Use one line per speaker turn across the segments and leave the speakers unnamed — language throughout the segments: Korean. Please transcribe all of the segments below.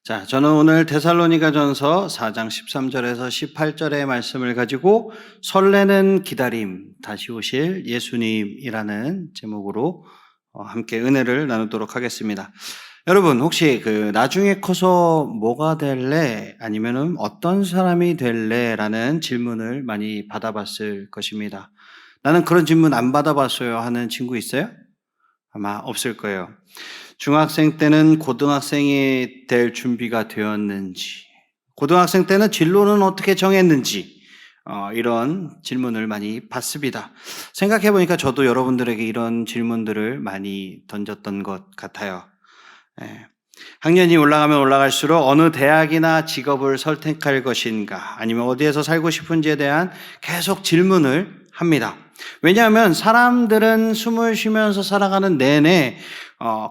자, 저는 오늘 데살로니가전서 4장 13절에서 18절의 말씀을 가지고 설레는 기다림, 다시 오실 예수님이라는 제목으로 함께 은혜를 나누도록 하겠습니다. 여러분, 혹시 나중에 커서 뭐가 될래? 아니면은 어떤 사람이 될래? 라는 질문을 많이 받아봤을 것입니다. 나는 그런 질문 안 받아봤어요 하는 친구 있어요? 아마 없을 거예요. 중학생 때는 고등학생이 될 준비가 되었는지, 고등학생 때는 진로는 어떻게 정했는지, 이런 질문을 많이 받습니다. 생각해 보니까 저도 여러분들에게 이런 질문들을 많이 던졌던 것 같아요. 예. 학년이 올라가면 올라갈수록 어느 대학이나 직업을 선택할 것인가, 아니면 어디에서 살고 싶은지에 대한 계속 질문을 합니다. 왜냐하면 사람들은 숨을 쉬면서 살아가는 내내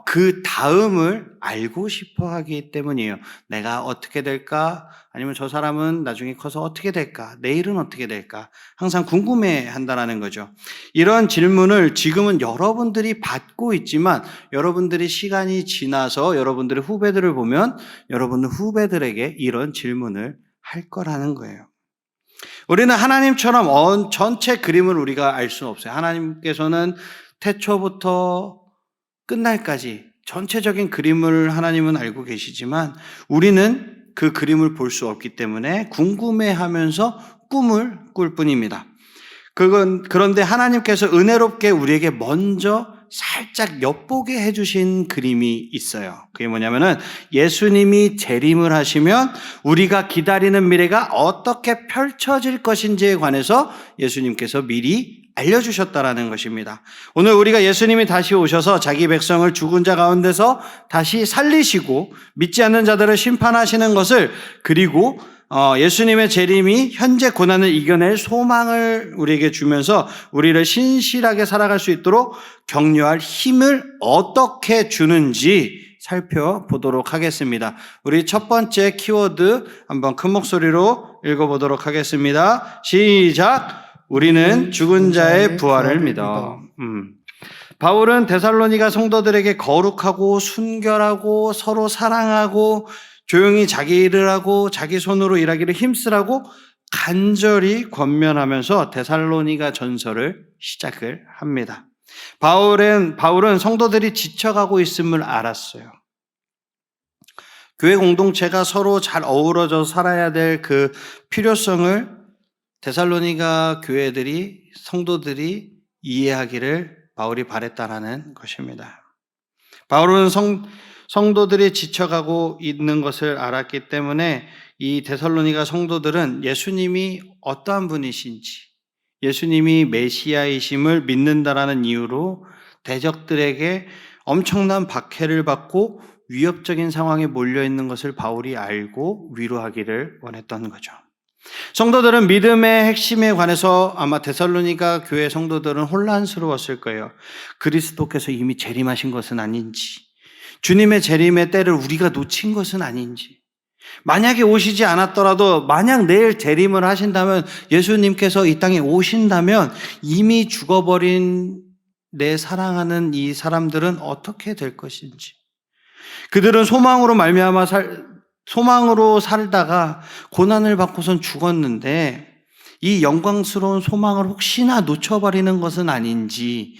그 다음을 알고 싶어 하기 때문이에요. 내가 어떻게 될까? 아니면 저 사람은 나중에 커서 어떻게 될까? 내일은 어떻게 될까? 항상 궁금해 한다는 거죠. 이런 질문을 지금은 여러분들이 받고 있지만 여러분들이 시간이 지나서 여러분들의 후배들을 보면 여러분들 후배들에게 이런 질문을 할 거라는 거예요. 우리는 하나님처럼 전체 그림을 우리가 알 수는 없어요. 하나님께서는 태초부터 끝날까지 전체적인 그림을 하나님은 알고 계시지만 우리는 그 그림을 볼 수 없기 때문에 궁금해하면서 꿈을 꿀 뿐입니다. 그런데 하나님께서 은혜롭게 우리에게 먼저 살짝 엿보게 해주신 그림이 있어요. 그게 뭐냐면은 예수님이 재림을 하시면 우리가 기다리는 미래가 어떻게 펼쳐질 것인지에 관해서 예수님께서 미리 알려주셨다라는 것입니다. 오늘 우리가 예수님이 다시 오셔서 자기 백성을 죽은 자 가운데서 다시 살리시고 믿지 않는 자들을 심판하시는 것을, 그리고 예수님의 재림이 현재 고난을 이겨낼 소망을 우리에게 주면서 우리를 신실하게 살아갈 수 있도록 격려할 힘을 어떻게 주는지 살펴보도록 하겠습니다. 우리 첫 번째 키워드 한번 큰 목소리로 읽어보도록 하겠습니다. 시작! 우리는 죽은 자의 부활을 믿어. 바울은 데살로니가 성도들에게 거룩하고 순결하고 서로 사랑하고 조용히 자기 일을 하고 자기 손으로 일하기를 힘쓰라고 간절히 권면하면서 데살로니가 전서를 시작을 합니다. 바울은 성도들이 지쳐가고 있음을 알았어요. 교회 공동체가 서로 잘 어우러져 살아야 될 그 필요성을 데살로니가 성도들이 이해하기를 바울이 바랬다라는 것입니다. 바울은 성도들이 지쳐가고 있는 것을 알았기 때문에 이 데살로니가 성도들은 예수님이 어떠한 분이신지, 예수님이 메시아이심을 믿는다라는 이유로 대적들에게 엄청난 박해를 받고 위협적인 상황에 몰려있는 것을 바울이 알고 위로하기를 원했던 거죠. 성도들은 믿음의 핵심에 관해서 아마 데살로니가 교회 성도들은 혼란스러웠을 거예요. 그리스도께서 이미 재림하신 것은 아닌지, 주님의 재림의 때를 우리가 놓친 것은 아닌지, 만약에 오시지 않았더라도 만약 내일 재림을 하신다면, 예수님께서 이 땅에 오신다면 이미 죽어버린 내 사랑하는 이 사람들은 어떻게 될 것인지, 그들은 소망으로 살다가 고난을 받고선 죽었는데 이 영광스러운 소망을 혹시나 놓쳐버리는 것은 아닌지,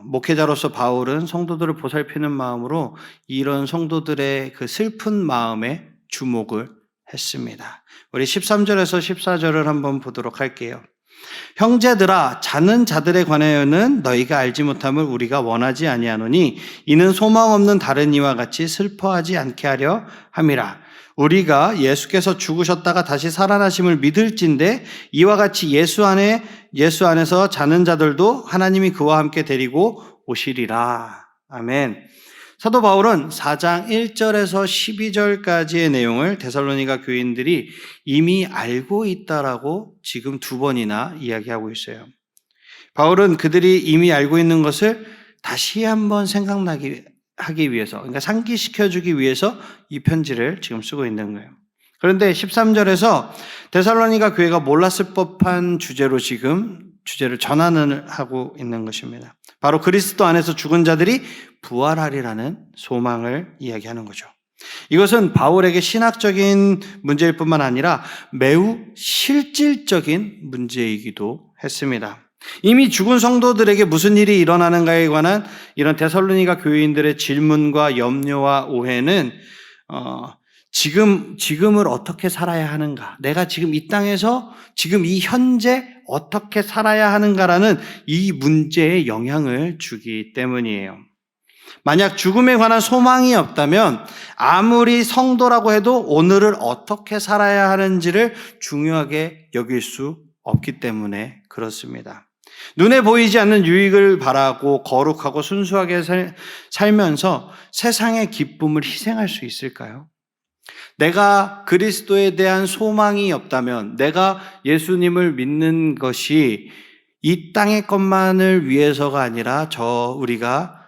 목회자로서 바울은 성도들을 보살피는 마음으로 이런 성도들의 그 슬픈 마음에 주목을 했습니다. 우리 13절에서 14절을 한번 보도록 할게요. 형제들아, 자는 자들에 관하여는 너희가 알지 못함을 우리가 원하지 아니하노니 이는 소망 없는 다른 이와 같이 슬퍼하지 않게 하려 함이라. 우리가 예수께서 죽으셨다가 다시 살아나심을 믿을진데 이와 같이 예수 안에서 자는 자들도 하나님이 그와 함께 데리고 오시리라. 아멘. 사도 바울은 4장 1절에서 12절까지의 내용을 데살로니가 교인들이 이미 알고 있다라고 지금 2번이나 이야기하고 있어요. 바울은 그들이 이미 알고 있는 것을 다시 한번 생각나게 하기 위해서, 그러니까 상기시켜주기 위해서 이 편지를 지금 쓰고 있는 거예요. 그런데 13절에서 데살로니가 교회가 몰랐을 법한 주제로 지금 주제를 전환을 하고 있는 것입니다. 바로 그리스도 안에서 죽은 자들이 부활하리라는 소망을 이야기하는 거죠. 이것은 바울에게 신학적인 문제일 뿐만 아니라 매우 실질적인 문제이기도 했습니다. 이미 죽은 성도들에게 무슨 일이 일어나는가에 관한 이런 데살로니가 교인들의 질문과 염려와 오해는 지금을 어떻게 살아야 하는가, 내가 지금 이 땅에서 지금 이 현재 어떻게 살아야 하는가라는 이 문제에 영향을 주기 때문이에요. 만약 죽음에 관한 소망이 없다면 아무리 성도라고 해도 오늘을 어떻게 살아야 하는지를 중요하게 여길 수 없기 때문에 그렇습니다. 눈에 보이지 않는 유익을 바라고 거룩하고 순수하게 살면서 세상의 기쁨을 희생할 수 있을까요? 내가 그리스도에 대한 소망이 없다면, 내가 예수님을 믿는 것이 이 땅의 것만을 위해서가 아니라 우리가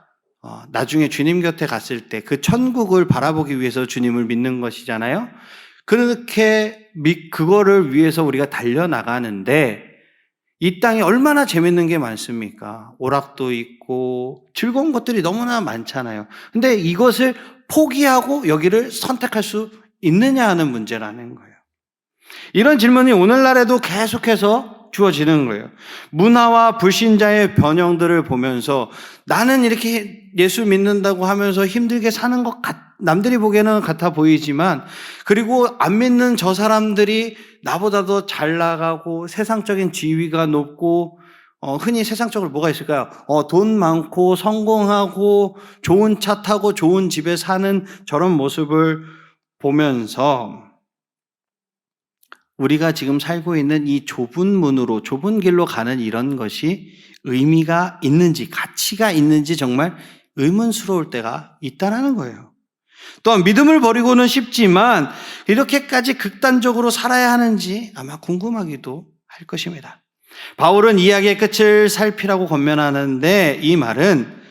나중에 주님 곁에 갔을 때 그 천국을 바라보기 위해서 주님을 믿는 것이잖아요. 그렇게 그거를 위해서 우리가 달려나가는데 이 땅에 얼마나 재밌는 게 많습니까? 오락도 있고 즐거운 것들이 너무나 많잖아요. 근데 이것을 포기하고 여기를 선택할 수 있느냐 하는 문제라는 거예요. 이런 질문이 오늘날에도 계속해서 주어지는 거예요. 문화와 불신자의 변형들을 보면서 나는 이렇게 예수 믿는다고 하면서 힘들게 사는 것 남들이 보기에는 같아 보이지만, 그리고 안 믿는 저 사람들이 나보다도 잘 나가고 세상적인 지위가 높고 흔히 세상적으로 뭐가 있을까요? 돈 많고 성공하고 좋은 차 타고 좋은 집에 사는 저런 모습을 보면서 우리가 지금 살고 있는 이 좁은 문으로, 좁은 길로 가는 이런 것이 의미가 있는지, 가치가 있는지 정말 의문스러울 때가 있다는 거예요. 또한 믿음을 버리고는 쉽지만 이렇게까지 극단적으로 살아야 하는지 아마 궁금하기도 할 것입니다. 바울은 이야기의 끝을 살피라고 권면하는데 이 말은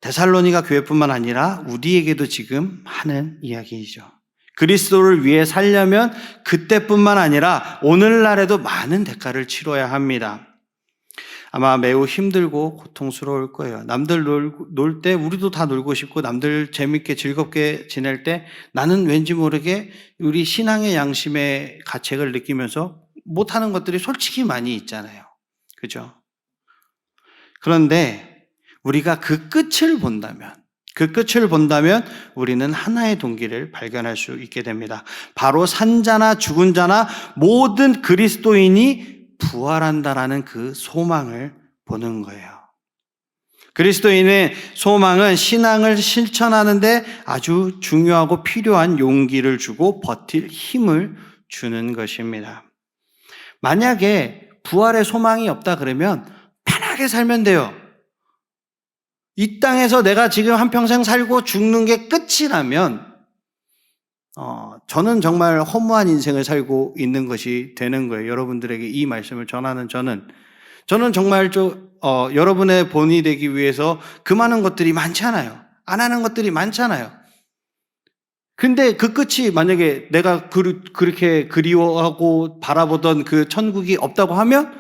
데살로니가 교회뿐만 아니라 우리에게도 지금 하는 이야기이죠. 그리스도를 위해 살려면 그때뿐만 아니라 오늘날에도 많은 대가를 치러야 합니다. 아마 매우 힘들고 고통스러울 거예요. 남들 놀 때 우리도 다 놀고 싶고 남들 재밌게 즐겁게 지낼 때 나는 왠지 모르게 우리 신앙의 양심의 가책을 느끼면서 못하는 것들이 솔직히 많이 있잖아요. 그죠? 그런데 우리가 그 끝을 본다면 우리는 하나의 동기를 발견할 수 있게 됩니다. 바로 산자나 죽은 자나 모든 그리스도인이 부활한다라는 그 소망을 보는 거예요. 그리스도인의 소망은 신앙을 실천하는데 아주 중요하고 필요한 용기를 주고 버틸 힘을 주는 것입니다. 만약에 부활의 소망이 없다 그러면 편하게 살면 돼요. 이 땅에서 내가 지금 한평생 살고 죽는 게 끝이라면 저는 정말 허무한 인생을 살고 있는 것이 되는 거예요. 여러분들에게 이 말씀을 전하는 저는 정말 여러분의 본이 되기 위해서 그 많은 것들이 많잖아요. 안 하는 것들이 많잖아요. 근데 그 끝이 만약에 내가 그렇게 그리워하고 바라보던 그 천국이 없다고 하면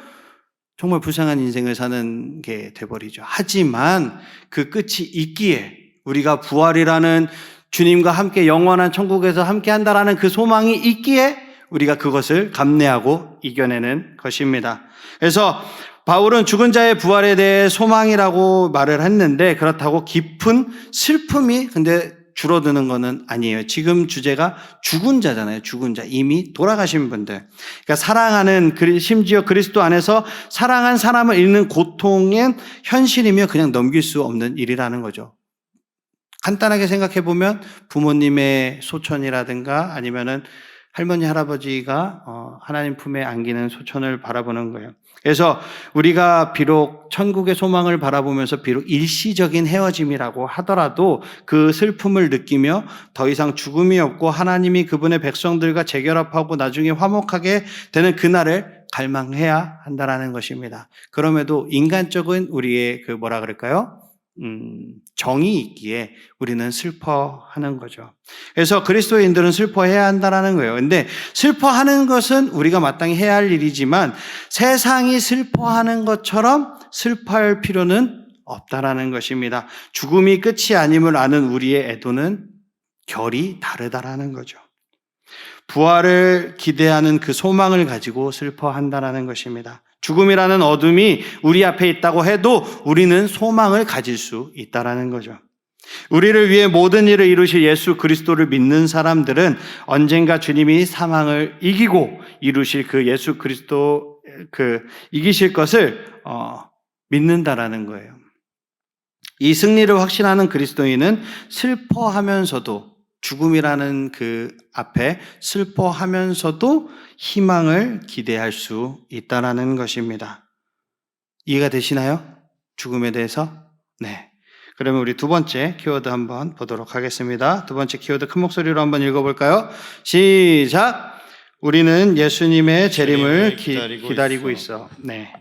정말 불쌍한 인생을 사는 게 돼버리죠. 하지만 그 끝이 있기에 우리가 부활이라는 주님과 함께 영원한 천국에서 함께 한다라는 그 소망이 있기에 우리가 그것을 감내하고 이겨내는 것입니다. 그래서 바울은 죽은 자의 부활에 대해 소망이라고 말을 했는데 그렇다고 깊은 슬픔이 근데 줄어드는 것은 아니에요. 지금 주제가 죽은 자잖아요. 죽은 자, 이미 돌아가신 분들. 그러니까 사랑하는, 심지어 그리스도 안에서 사랑한 사람을 잃는 고통은 현실이며 그냥 넘길 수 없는 일이라는 거죠. 간단하게 생각해 보면 부모님의 소천이라든가 아니면은 할머니, 할아버지가 하나님 품에 안기는 소천을 바라보는 거예요. 그래서 우리가 비록 천국의 소망을 바라보면서 비록 일시적인 헤어짐이라고 하더라도 그 슬픔을 느끼며 더 이상 죽음이 없고 하나님이 그분의 백성들과 재결합하고 나중에 화목하게 되는 그날을 갈망해야 한다라는 것입니다. 그럼에도 인간적인 우리의 정이 있기에 우리는 슬퍼하는 거죠. 그래서 그리스도인들은 슬퍼해야 한다는 거예요. 근데 슬퍼하는 것은 우리가 마땅히 해야 할 일이지만 세상이 슬퍼하는 것처럼 슬퍼할 필요는 없다라는 것입니다. 죽음이 끝이 아님을 아는 우리의 애도는 결이 다르다라는 거죠. 부활을 기대하는 그 소망을 가지고 슬퍼한다라는 것입니다. 죽음이라는 어둠이 우리 앞에 있다고 해도 우리는 소망을 가질 수 있다라는 거죠. 우리를 위해 모든 일을 이루실 예수 그리스도를 믿는 사람들은 언젠가 주님이 사망을 이기고 이루실 그 예수 그리스도 이기실 것을 믿는다라는 거예요. 이 승리를 확신하는 그리스도인은 슬퍼하면서도 죽음이라는 그 앞에 슬퍼하면서도 희망을 기대할 수 있다라는 것입니다. 이해가 되시나요? 죽음에 대해서? 네. 그러면 우리 두 번째 키워드 한번 보도록 하겠습니다. 두 번째 키워드 큰 목소리로 한번 읽어볼까요? 시작! 우리는 예수님의 재림을 기다리고 있어. 네.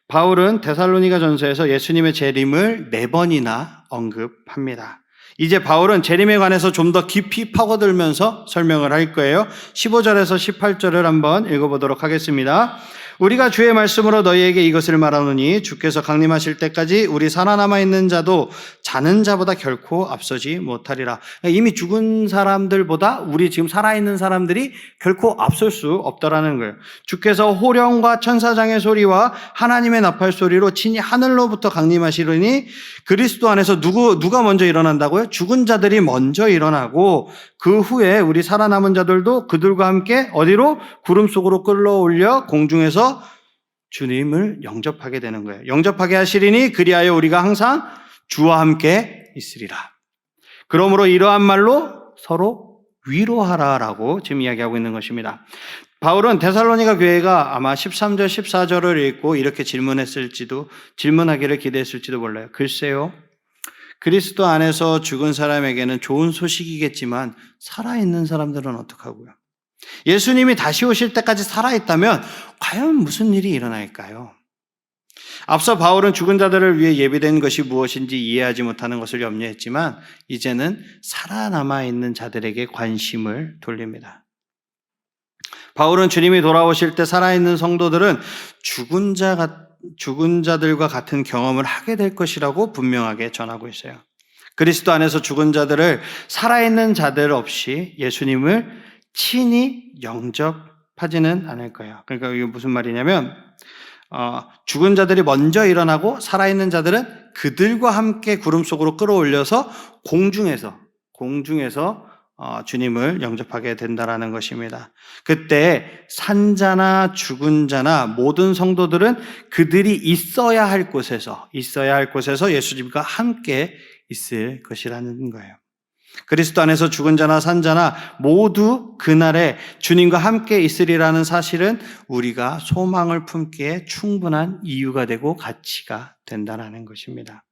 바울은 데살로니가 전서에서 예수님의 재림을 4번이나 언급합니다. 이제 바울은 재림에 관해서 좀 더 깊이 파고들면서 설명을 할 거예요. 15절에서 18절을 한번 읽어보도록 하겠습니다. 우리가 주의 말씀으로 너희에게 이것을 말하노니 주께서 강림하실 때까지 우리 살아남아 있는 자도 자는 자보다 결코 앞서지 못하리라. 이미 죽은 사람들보다 우리 지금 살아있는 사람들이 결코 앞설 수 없다라는 거예요. 주께서 호령과 천사장의 소리와 하나님의 나팔 소리로 친히 하늘로부터 강림하시려니 그리스도 안에서 누가 먼저 일어난다고요? 죽은 자들이 먼저 일어나고 그 후에 우리 살아남은 자들도 그들과 함께 어디로? 구름 속으로 끌어올려 공중에서 주님을 영접하게 되는 거예요. 영접하게 하시리니 그리하여 우리가 항상 주와 함께 있으리라. 그러므로 이러한 말로 서로 위로하라라고 지금 이야기하고 있는 것입니다. 바울은 데살로니가 교회가 아마 13절, 14절을 읽고 이렇게 질문하기를 기대했을지도 몰라요. 글쎄요. 그리스도 안에서 죽은 사람에게는 좋은 소식이겠지만 살아있는 사람들은 어떡하고요? 예수님이 다시 오실 때까지 살아있다면 과연 무슨 일이 일어날까요? 앞서 바울은 죽은 자들을 위해 예비된 것이 무엇인지 이해하지 못하는 것을 염려했지만 이제는 살아남아 있는 자들에게 관심을 돌립니다. 바울은 주님이 돌아오실 때 살아있는 성도들은 죽은 자들과 같은 경험을 하게 될 것이라고 분명하게 전하고 있어요. 그리스도 안에서 죽은 자들을 살아있는 자들 없이 예수님을 친히 영접하지는 않을 거예요. 그러니까 이게 무슨 말이냐면 죽은 자들이 먼저 일어나고 살아있는 자들은 그들과 함께 구름 속으로 끌어올려서 공중에서 주님을 영접하게 된다라는 것입니다. 그때 산자나 죽은 자나 모든 성도들은 그들이 있어야 할 곳에서 예수님과 함께 있을 것이라는 거예요. 그리스도 안에서 죽은 자나 산 자나 모두 그날에 주님과 함께 있으리라는 사실은 우리가 소망을 품기에 충분한 이유가 되고 가치가 된다는 것입니다.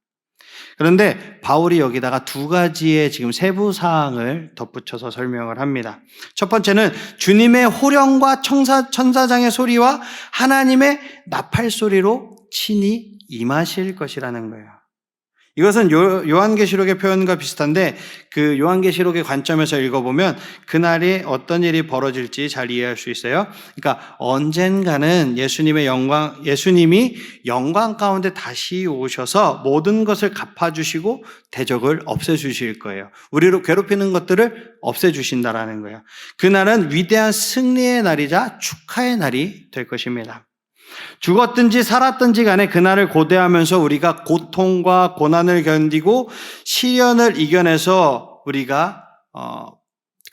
그런데 바울이 여기다가 두 가지의 지금 세부 사항을 덧붙여서 설명을 합니다. 첫 번째는 주님의 호령과 천사장의 소리와 하나님의 나팔 소리로 친히 임하실 것이라는 거예요. 이것은 요한계시록의 표현과 비슷한데 그 요한계시록의 관점에서 읽어보면 그날이 어떤 일이 벌어질지 잘 이해할 수 있어요. 그러니까 언젠가는 예수님이 영광 가운데 다시 오셔서 모든 것을 갚아주시고 대적을 없애주실 거예요. 우리를 괴롭히는 것들을 없애주신다라는 거예요. 그날은 위대한 승리의 날이자 축하의 날이 될 것입니다. 죽었든지 살았든지 간에 그날을 고대하면서 우리가 고통과 고난을 견디고 시련을 이겨내서 우리가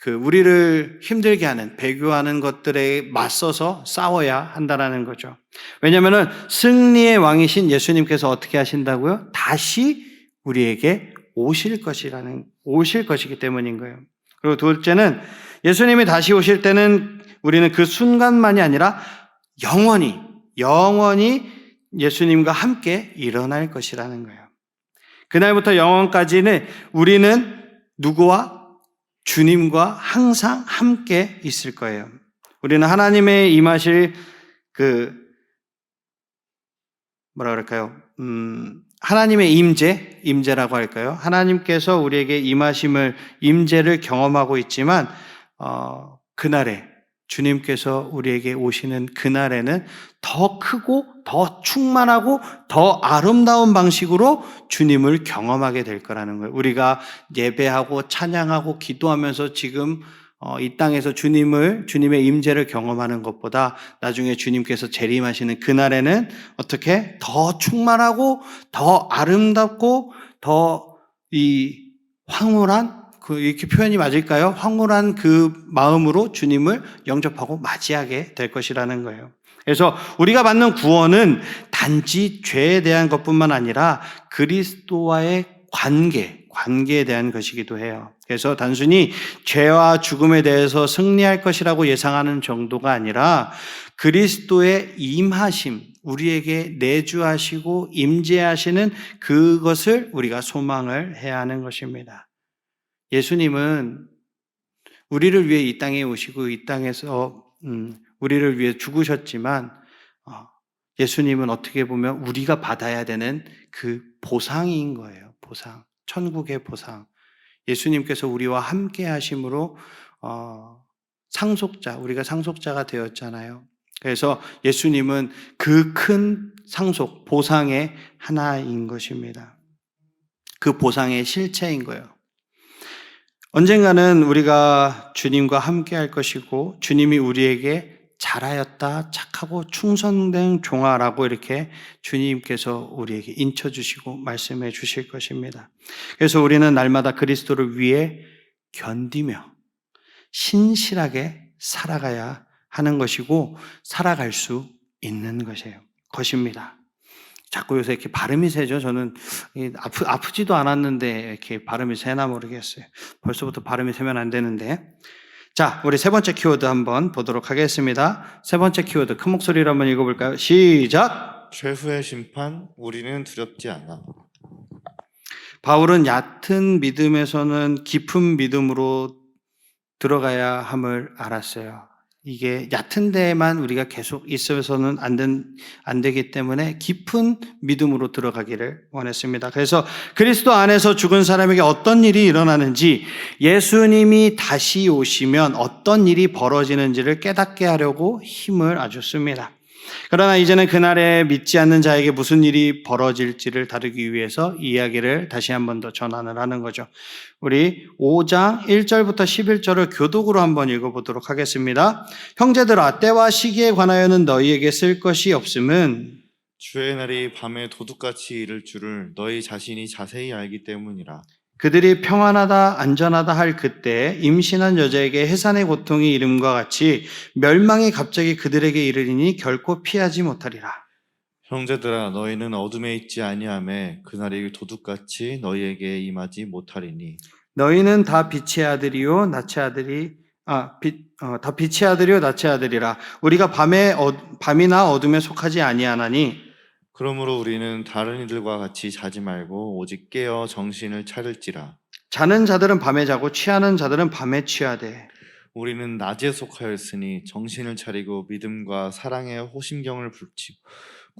우리를 힘들게 하는 배교하는 것들에 맞서서 싸워야 한다라는 거죠. 왜냐하면 승리의 왕이신 예수님께서 어떻게 하신다고요? 다시 우리에게 오실 것이기 때문인 거예요. 그리고 둘째는 예수님이 다시 오실 때는 우리는 그 순간만이 아니라 영원히 예수님과 함께 일어날 것이라는 거예요. 그날부터 영원까지는 우리는 누구와? 주님과 항상 함께 있을 거예요. 우리는 하나님의 임하실 하나님의 임재라고 할까요? 하나님께서 우리에게 임재를 경험하고 있지만 그날에 주님께서 우리에게 오시는 그날에는 더 크고 더 충만하고 더 아름다운 방식으로 주님을 경험하게 될 거라는 거예요. 우리가 예배하고 찬양하고 기도하면서 지금 이 땅에서 주님의 임재를 경험하는 것보다 나중에 주님께서 재림하시는 그날에는 어떻게 더 충만하고 더 아름답고 더 이 황홀한 이렇게 표현이 맞을까요? 황홀한 그 마음으로 주님을 영접하고 맞이하게 될 것이라는 거예요. 그래서 우리가 받는 구원은 단지 죄에 대한 것뿐만 아니라 그리스도와의 관계에 대한 것이기도 해요. 그래서 단순히 죄와 죽음에 대해서 승리할 것이라고 예상하는 정도가 아니라 그리스도의 임하심, 우리에게 내주하시고 임재하시는 그것을 우리가 소망을 해야 하는 것입니다. 예수님은 우리를 위해 이 땅에 오시고 이 땅에서 우리를 위해 죽으셨지만 예수님은 어떻게 보면 우리가 받아야 되는 그 보상인 거예요. 보상, 천국의 보상. 예수님께서 우리와 함께 하심으로 우리가 상속자가 되었잖아요. 그래서 예수님은 그 큰 상속, 보상의 하나인 것입니다. 그 보상의 실체인 거예요. 언젠가는 우리가 주님과 함께 할 것이고 주님이 우리에게 잘하였다, 착하고 충성된 종아라고 이렇게 주님께서 우리에게 인쳐주시고 말씀해 주실 것입니다. 그래서 우리는 날마다 그리스도를 위해 견디며 신실하게 살아가야 하는 것이고 살아갈 수 있는 것입니다. 자꾸 요새 이렇게 발음이 세죠. 저는 아프지도 않았는데 이렇게 발음이 세나 모르겠어요. 벌써부터 발음이 세면 안 되는데. 자, 우리 세 번째 키워드 한번 보도록 하겠습니다. 세 번째 키워드 큰 목소리로 한번 읽어볼까요? 시작!
최후의 심판, 우리는 두렵지 않아.
바울은 얕은 믿음에서는 깊은 믿음으로 들어가야 함을 알았어요. 이게 얕은 데에만 우리가 계속 있어서는 안 되기 때문에 깊은 믿음으로 들어가기를 원했습니다. 그래서 그리스도 안에서 죽은 사람에게 어떤 일이 일어나는지, 예수님이 다시 오시면 어떤 일이 벌어지는지를 깨닫게 하려고 힘을 아주 씁니다. 그러나 이제는 그날에 믿지 않는 자에게 무슨 일이 벌어질지를 다루기 위해서 이 이야기를 다시 한 번 더 전환을 하는 거죠. 우리 5장 1절부터 11절을 교독으로 한번 읽어보도록 하겠습니다. 형제들아, 때와 시기에 관하여는 너희에게 쓸 것이 없음은
주의 날이 밤에 도둑같이 이를 줄을 너희 자신이 자세히 알기 때문이라.
그들이 평안하다 안전하다 할 그때 임신한 여자에게 해산의 고통이 이름과 같이 멸망이 갑자기 그들에게 이르리니 결코 피하지 못하리라.
형제들아, 너희는 어둠에 있지 아니하매 그날이 도둑같이 너희에게 임하지 못하리니.
너희는 다 빛의 아들이요 낯의 아들이라. 우리가 밤이나 어둠에 속하지 아니하나니.
그러므로 우리는 다른 이들과 같이 자지 말고 오직 깨어 정신을 차릴지라.
자는 자들은 밤에 자고 취하는 자들은 밤에 취하되.
우리는 낮에 속하였으니 정신을 차리고 믿음과 사랑의 호심경을 붙이고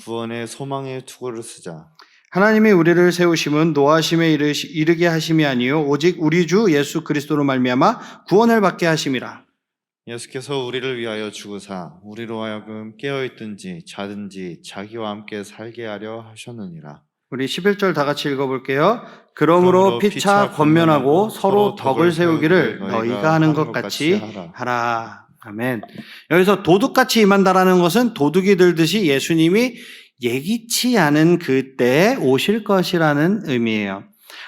구원의 소망의 투구를 쓰자.
하나님이 우리를 세우심은 노하심에 이르게 하심이 아니요 오직 우리 주 예수 그리스도로 말미암아 구원을 받게 하심이라.
예수께서 우리를 위하여 죽으사 우리로 하여금 깨어있든지 자든지 자기와 함께 살게 하려 하셨느니라.
우리 11절 다 같이 읽어볼게요. 그러므로 피차 권면하고 서로 덕을 세우기를 너희가 하는 것 같이 하라. 아멘. 여기서 도둑같이 임한다라는 것은 도둑이 들듯이 예수님이 예기치 않은 그때에 오실 것이라는 의미예요.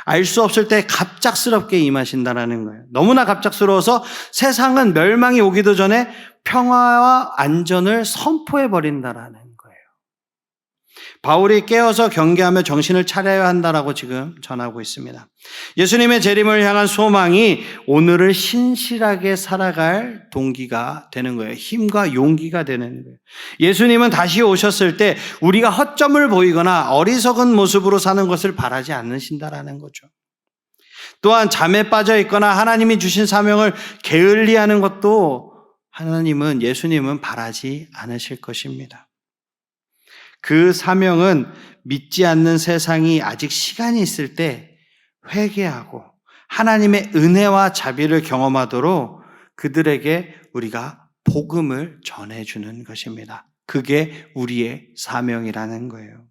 알 수 없을 때 갑작스럽게 임하신다라는 거예요. 너무나 갑작스러워서 세상은 멸망이 오기도 전에 평화와 안전을 선포해 버린다라는 거예요. 바울이 깨어서 경계하며 정신을 차려야 한다라고 지금 전하고 있습니다. 예수님의 재림을 향한 소망이 오늘을 신실하게 살아갈 동기가 되는 거예요. 힘과 용기가 되는 거예요. 예수님은 다시 오셨을 때 우리가 허점을 보이거나 어리석은 모습으로 사는 것을 바라지 않으신다라는 거죠. 또한 잠에 빠져 있거나 하나님이 주신 사명을 게을리하는 것도 예수님은 바라지 않으실 것입니다. 그 사명은 믿지 않는 세상이 아직 시간이 있을 때 회개하고 하나님의 은혜와 자비를 경험하도록 그들에게 우리가 복음을 전해주는 것입니다. 그게 우리의 사명이라는 거예요.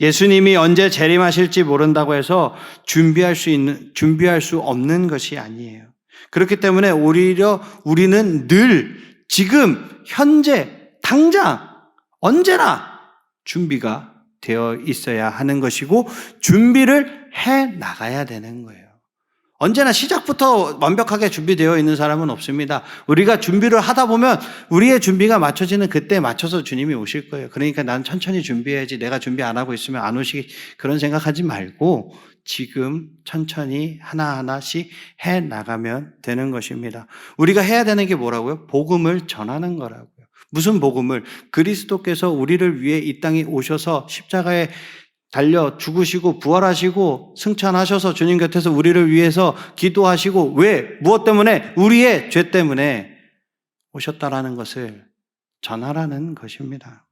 예수님이 언제 재림하실지 모른다고 해서 준비할 수 없는 것이 아니에요. 그렇기 때문에 오히려 우리는 늘 지금, 현재, 당장, 언제나 준비가 되어 있어야 하는 것이고 준비를 해 나가야 되는 거예요. 언제나 시작부터 완벽하게 준비되어 있는 사람은 없습니다. 우리가 준비를 하다 보면 우리의 준비가 맞춰지는 그때에 맞춰서 주님이 오실 거예요. 그러니까 난 천천히 준비해야지, 내가 준비 안 하고 있으면 안 오시기, 그런 생각하지 말고 지금 천천히 하나하나씩 해 나가면 되는 것입니다. 우리가 해야 되는 게 뭐라고요? 복음을 전하는 거라고요. 무슨 복음을? 그리스도께서 우리를 위해 이 땅에 오셔서 십자가에 달려 죽으시고 부활하시고 승천하셔서 주님 곁에서 우리를 위해서 기도하시고, 왜? 무엇 때문에? 우리의 죄 때문에 오셨다라는 것을 전하라는 것입니다.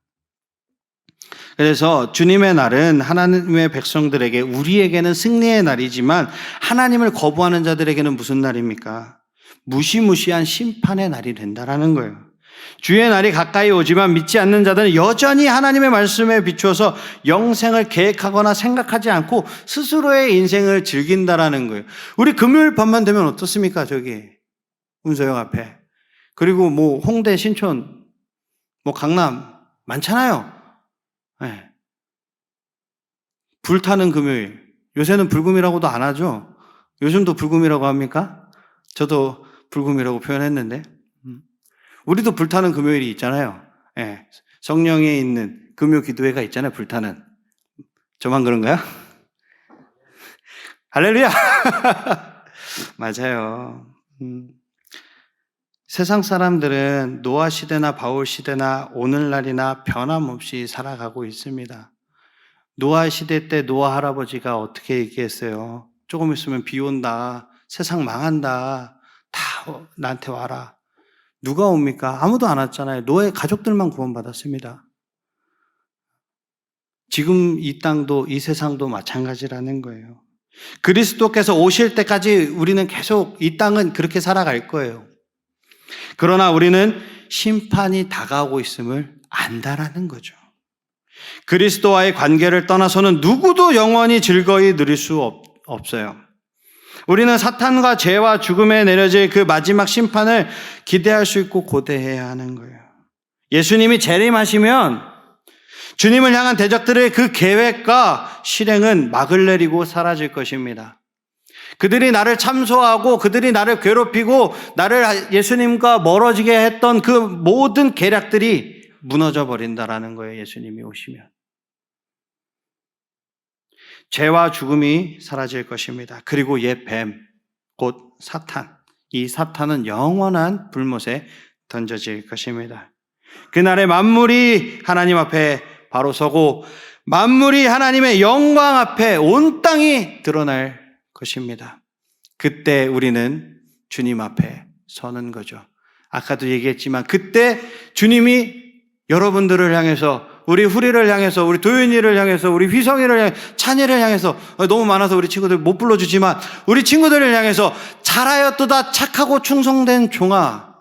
그래서 주님의 날은 하나님의 백성들에게, 우리에게는 승리의 날이지만 하나님을 거부하는 자들에게는 무슨 날입니까? 무시무시한 심판의 날이 된다라는 거예요. 주의 날이 가까이 오지만 믿지 않는 자들은 여전히 하나님의 말씀에 비추어서 영생을 계획하거나 생각하지 않고 스스로의 인생을 즐긴다라는 거예요. 우리 금요일 밤만 되면 어떻습니까? 저기 운서역 앞에, 그리고 뭐 홍대, 신촌, 뭐 강남 많잖아요. 네. 불타는 금요일. 요새는 불금이라고도 안 하죠. 요즘도 불금이라고 합니까? 저도 불금이라고 표현했는데, 우리도 불타는 금요일이 있잖아요. 예, 성령에 있는 금요 기도회가 있잖아요. 불타는. 저만 그런가요? 할렐루야! 맞아요. 세상 사람들은 노아 시대나 바울 시대나 오늘날이나 변함없이 살아가고 있습니다. 노아 시대 때 노아 할아버지가 어떻게 얘기했어요? 조금 있으면 비 온다, 세상 망한다, 다 나한테 와라. 누가 옵니까? 아무도 안 왔잖아요. 노아의 가족들만 구원받았습니다. 지금 이 땅도, 이 세상도 마찬가지라는 거예요. 그리스도께서 오실 때까지 우리는 계속 이 땅은 그렇게 살아갈 거예요. 그러나 우리는 심판이 다가오고 있음을 안다라는 거죠. 그리스도와의 관계를 떠나서는 누구도 영원히 즐거이 누릴 수 없어요. 우리는 사탄과 죄와 죽음에 내려질 그 마지막 심판을 기대할 수 있고 고대해야 하는 거예요. 예수님이 재림하시면 주님을 향한 대적들의 그 계획과 실행은 막을 내리고 사라질 것입니다. 그들이 나를 참소하고 그들이 나를 괴롭히고 나를 예수님과 멀어지게 했던 그 모든 계략들이 무너져 버린다라는 거예요. 예수님이 오시면. 죄와 죽음이 사라질 것입니다. 그리고 옛 뱀, 곧 사탄, 이 사탄은 영원한 불못에 던져질 것입니다. 그날에 만물이 하나님 앞에 바로 서고 만물이 하나님의 영광 앞에 온 땅이 드러날 것입니다. 그때 우리는 주님 앞에 서는 거죠. 아까도 얘기했지만 그때 주님이 여러분들을 향해서, 우리 후리를 향해서, 우리 도윤이를 향해서, 우리 휘성이를 향해서, 찬이를 향해서, 너무 많아서 우리 친구들 못 불러주지만 우리 친구들을 향해서 잘하였도다 착하고 충성된 종아,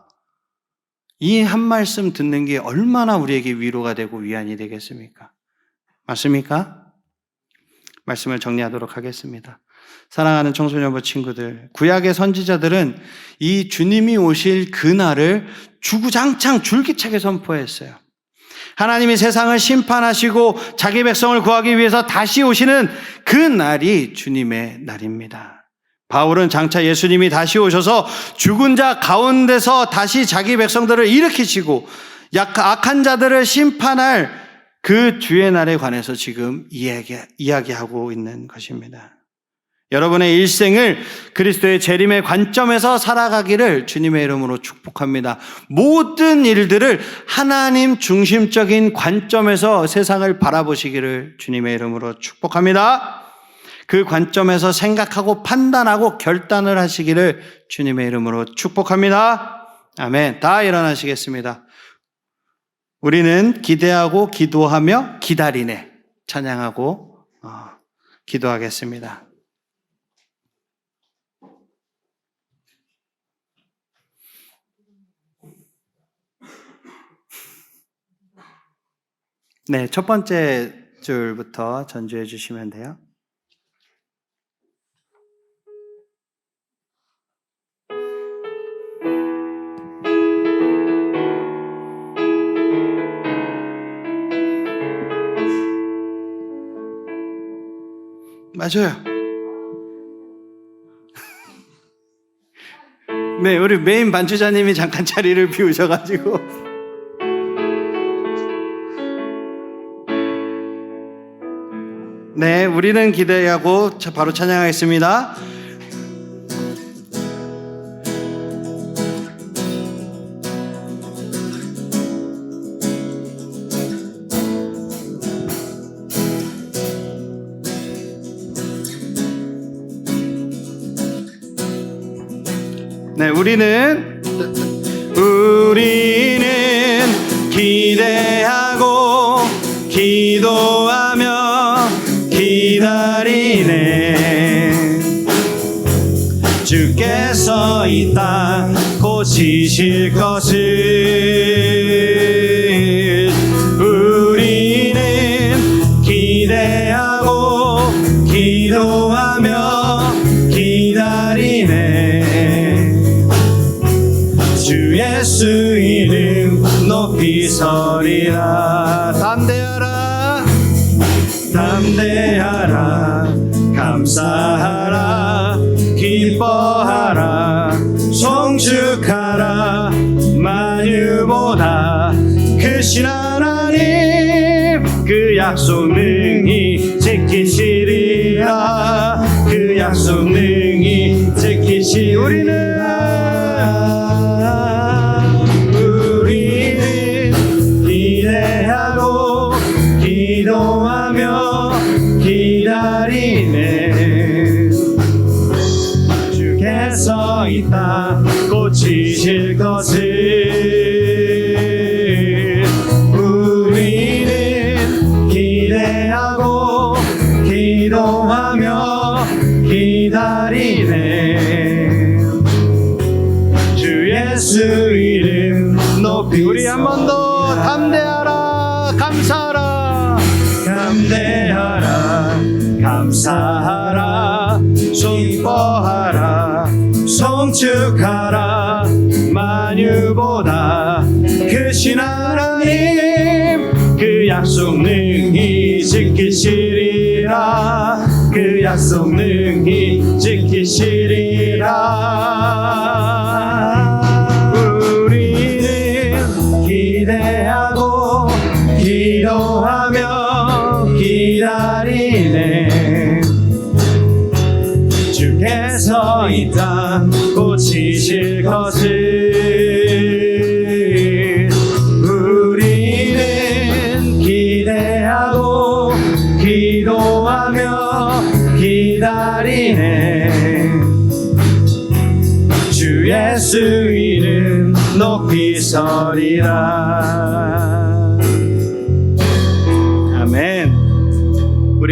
이 한 말씀 듣는 게 얼마나 우리에게 위로가 되고 위안이 되겠습니까? 맞습니까? 말씀을 정리하도록 하겠습니다. 사랑하는 청소년부 친구들, 구약의 선지자들은 이 주님이 오실 그날을 주구장창 줄기차게 선포했어요. 하나님이 세상을 심판하시고 자기 백성을 구하기 위해서 다시 오시는 그 날이 주님의 날입니다. 바울은 장차 예수님이 다시 오셔서 죽은 자 가운데서 다시 자기 백성들을 일으키시고 악한 자들을 심판할 그 주의 날에 관해서 지금 이야기하고 있는 것입니다. 여러분의 일생을 그리스도의 재림의 관점에서 살아가기를 주님의 이름으로 축복합니다. 모든 일들을 하나님 중심적인 관점에서 세상을 바라보시기를 주님의 이름으로 축복합니다. 그 관점에서 생각하고 판단하고 결단을 하시기를 주님의 이름으로 축복합니다. 아멘. 다 일어나시겠습니다. 우리는 기대하고 기도하며 기다리네. 찬양하고 기도하겠습니다. 네, 첫 번째 줄부터 전주해 주시면 돼요. 맞아요. 네, 우리 메인 반주자님이 잠깐 자리를 비우셔가지고. 네, 우리는 기대하고 바로 찬양하겠습니다. 네, 우리는 기대하고 기도하며 기다리네. 주께서 이 땅 고치실 것을 우리는 기대하고 기도하며 기다리네. 주 예수 이름 높이 서리라. 담대하라 담대하라 감사하라 기뻐하라 송축하라 만유보다 크신 하나님 그 약속 능히 지키시리라. 그 약속 능히 지키시. 우리는 기대하고 기도하며 기다리네. 주께서 이 땅 고치실 것을 우리는 기대하고 기도하며 기다리네. 주 예수 이름 높이 우리 한 번 더 담대하라 감사하라 담대하라 감사하라 기뻐하라 송축하라 만유보다 크신 하나님 그 약속 능히 지키시리라. 그 약속 능히 지키시리라. 우리는 기대하고 기도하며 기다리네. 주께서 이 땅 고치실 것을 우리는 기대하고 기도하며 기다리네. 주 예수 이름 높이 서리라.